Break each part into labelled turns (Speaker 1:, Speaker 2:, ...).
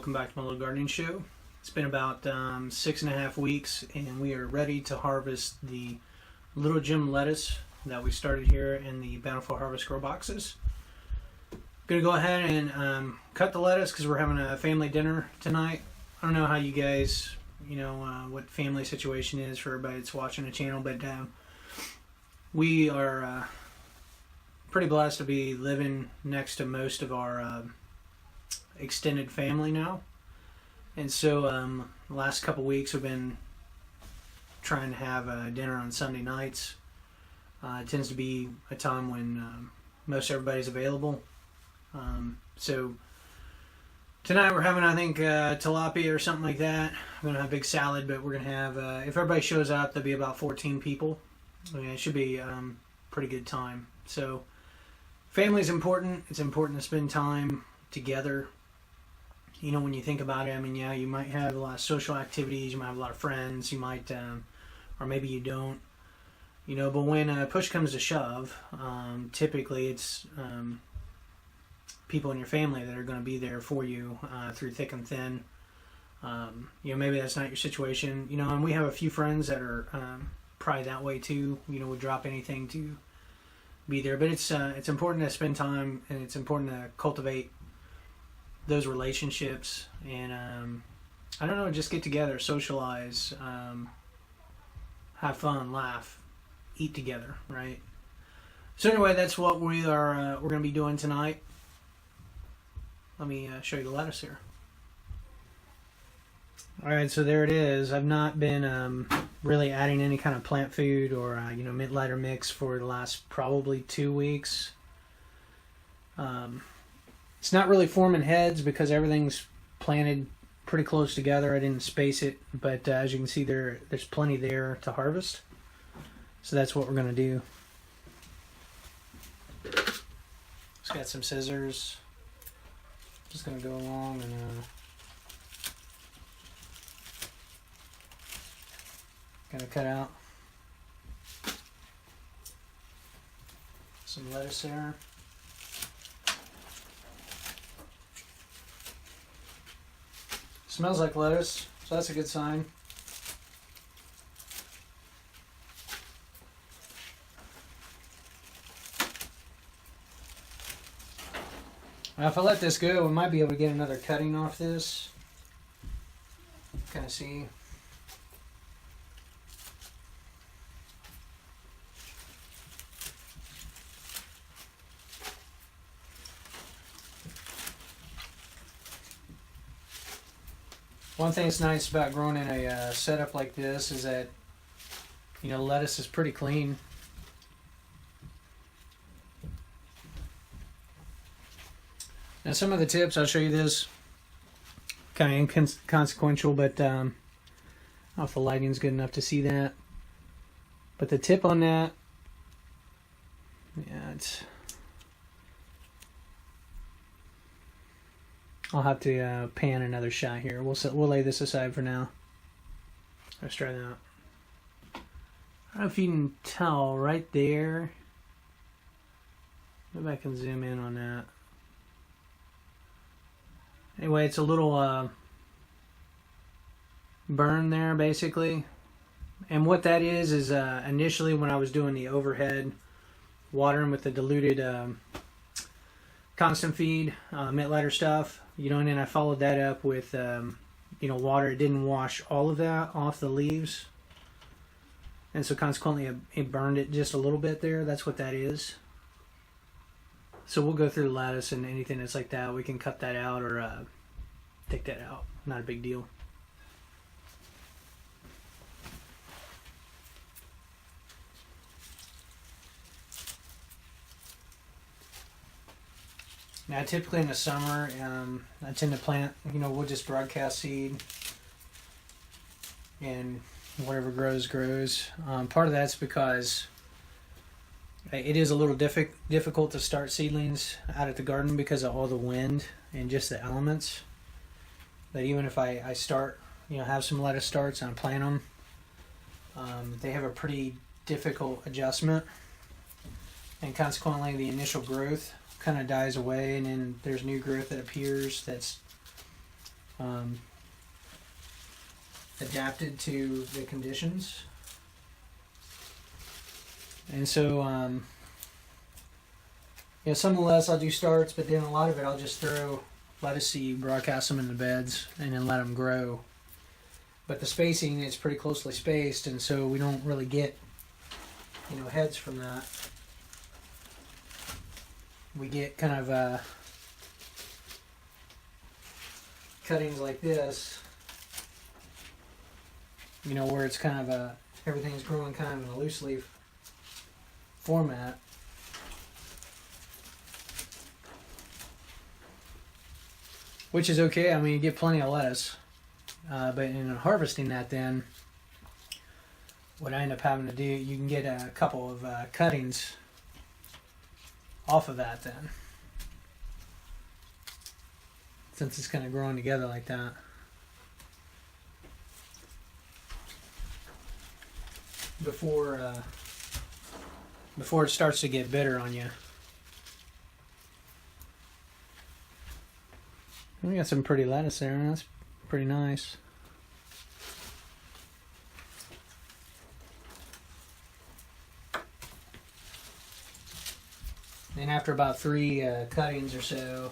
Speaker 1: welcome back to my little gardening show. It's been about 6.5 weeks and we are ready to harvest the Little Jim lettuce that we started here in the Bountiful Harvest grow boxes. I'm going to go ahead and cut the lettuce because we're having a family dinner tonight. I don't know how you guys, what family situation is for everybody that's watching the channel, but we are pretty blessed to be living next to most of our extended family now, and so the last couple weeks we've been trying to have dinner on Sunday nights. It tends to be a time when most everybody's available, so tonight we're having, I think, tilapia or something like that. We're gonna have a big salad, but we're gonna have if everybody shows up, there'll be about 14 people. It should be pretty good time. So family's important. It's important to spend time together. When you think about it, yeah, you might have a lot of social activities, you might have a lot of friends, you might, or maybe you don't, but when push comes to shove, typically it's people in your family that are going to be there for you through thick and thin. Maybe that's not your situation, and we have a few friends that are probably that way too, would drop anything to be there, but it's important to spend time, and it's important to cultivate those relationships, and I don't know, just get together, socialize, have fun, laugh, eat together, right? So anyway, that's what we're going to be doing tonight. Let me show you the lettuce here. Alright, so there it is. I've not been really adding any kind of plant food or mint lighter mix for the last probably 2 weeks. It's not really forming heads because everything's planted pretty close together. I didn't space it, but as you can see, there's plenty there to harvest. So that's what we're going to do. Just got some scissors. Just going to go along and going to cut out some lettuce there. Smells like lettuce, so that's a good sign. Now if I let this go, we might be able to get another cutting off this. Kind of see. One thing that's nice about growing in a setup like this is that, lettuce is pretty clean. Now some of the tips, I'll show you this, kind of inconsequential, but I don't know if the lighting's good enough to see that. But the tip on that, yeah, I'll have to pan another shot here. We'll lay this aside for now. Let's try that out. I don't know if you can tell right there. Maybe I can zoom in on that. Anyway, it's a little burn there, basically. And what that is initially when I was doing the overhead watering with the diluted constant feed, mint lighter stuff, and then I followed that up with, water. It didn't wash all of that off the leaves, and so consequently it burned it just a little bit there. That's what that is. So we'll go through the lettuce, and anything that's like that, we can cut that out or take that out. Not a big deal. Now, typically in the summer, I tend to plant, we'll just broadcast seed, and whatever grows, grows. Part of that's because it is a little difficult to start seedlings out at the garden because of all the wind and just the elements. That even if I start, have some lettuce starts and I plant them, they have a pretty difficult adjustment, and consequently the initial growth kind of dies away, and then there's new growth that appears that's adapted to the conditions. And so, some of the lettuce I'll do starts, but then a lot of it I'll just throw lettuce seed, broadcast them in the beds, and then let them grow. But the spacing is pretty closely spaced, and so we don't really get, heads from that. We get kind of cuttings like this, where it's kind of everything's growing kind of in a loose leaf format. Which is okay. I mean, you get plenty of lettuce. But in harvesting that, then, what I end up having to do, you can get a couple of cuttings off of that then. Since it's kind of growing together like that. Before it starts to get bitter on you. We got some pretty lettuce there, and that's pretty nice. Then after about 3 cuttings or so,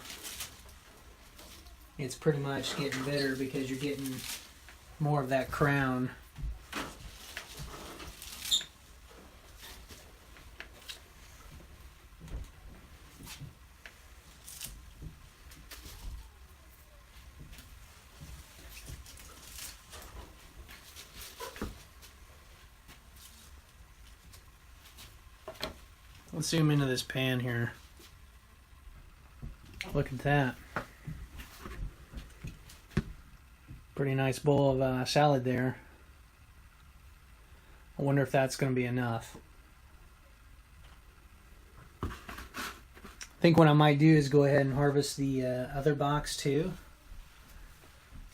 Speaker 1: it's pretty much getting bitter because you're getting more of that crown. Let's zoom into this pan here. Look at that. Pretty nice bowl of salad there. I wonder if that's going to be enough. I think what I might do is go ahead and harvest the other box too.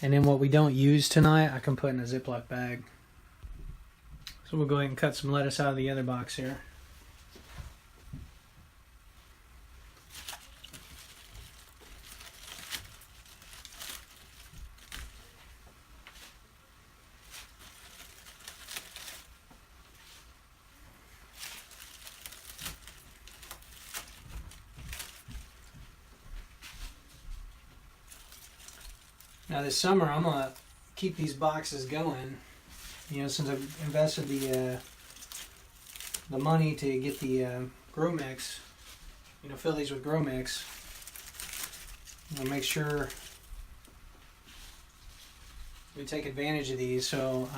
Speaker 1: And then what we don't use tonight, I can put in a Ziploc bag. So we'll go ahead and cut some lettuce out of the other box here. Now this summer I'm gonna keep these boxes going, since I've invested the money to get the grow mix, fill these with grow mix. Make sure we take advantage of these. So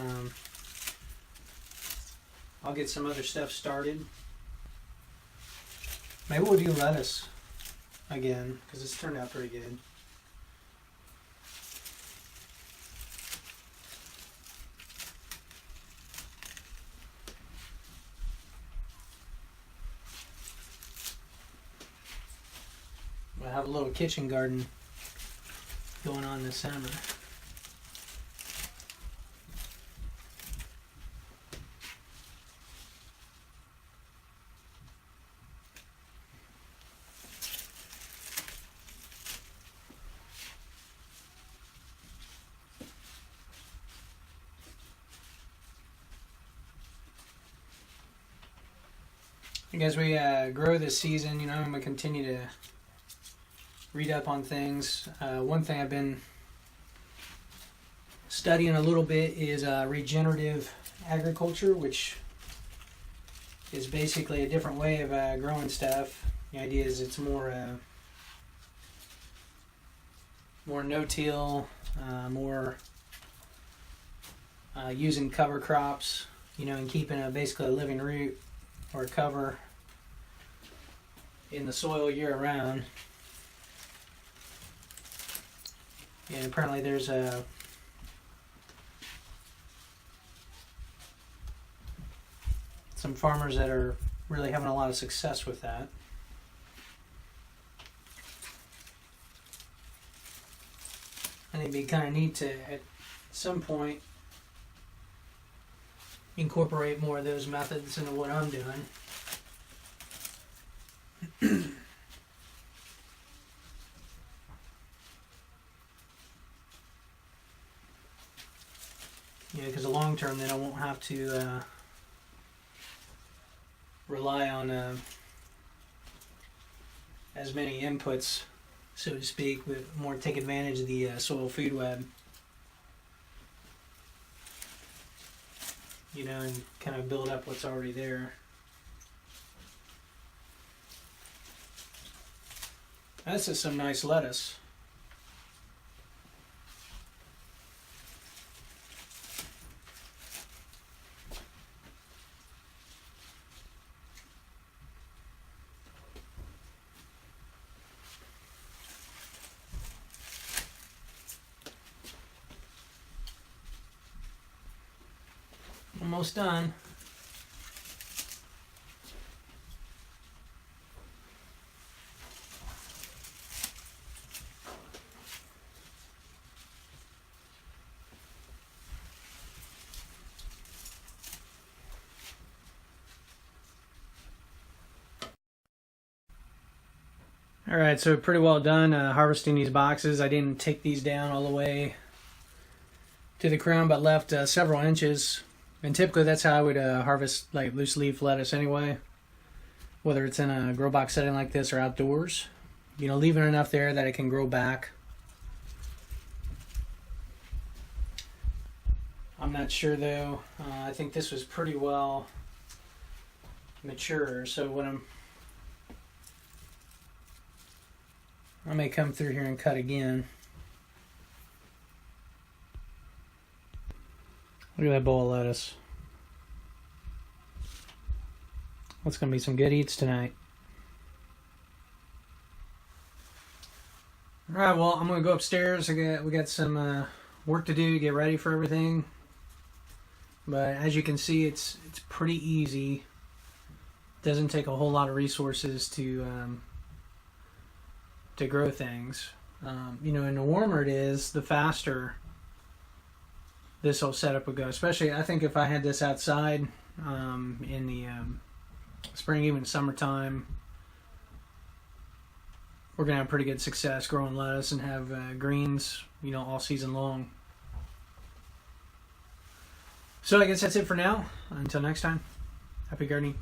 Speaker 1: I'll get some other stuff started. Maybe we'll do lettuce again because it's turned out pretty good. I have a little kitchen garden going on this summer. As we grow this season, I'm going to continue to read up on things. One thing I've been studying a little bit is regenerative agriculture, which is basically a different way of growing stuff. The idea is it's more no-till, more using cover crops, and keeping basically a living root or cover in the soil year-round. And apparently there's some farmers that are really having a lot of success with that. And it'd be kind of neat to, at some point, incorporate more of those methods into what I'm doing. You know, because the long term, then I won't have to rely on as many inputs, so to speak, but more take advantage of the soil food web. You know, and kind of build up what's already there. This is some nice lettuce. Almost done. All right, so pretty well done harvesting these boxes. I didn't take these down all the way to the crown, but left several inches. And typically that's how I would harvest like loose leaf lettuce anyway, whether it's in a grow box setting like this or outdoors. You know, leaving enough there that it can grow back. I'm not sure though. I think this was pretty well mature, so what I may come through here and cut again. Look at that bowl of lettuce. That's going to be some good eats tonight. Alright, well, I'm going to go upstairs. We got some work to do to get ready for everything. But as you can see, it's pretty easy. Doesn't take a whole lot of resources to grow things. You know, and the warmer it is, the faster this whole setup would go. Especially, I think if I had this outside in the spring, even summertime, we're gonna have pretty good success growing lettuce and have greens, you know, all season long. So I guess that's it for now. Until next time, happy gardening.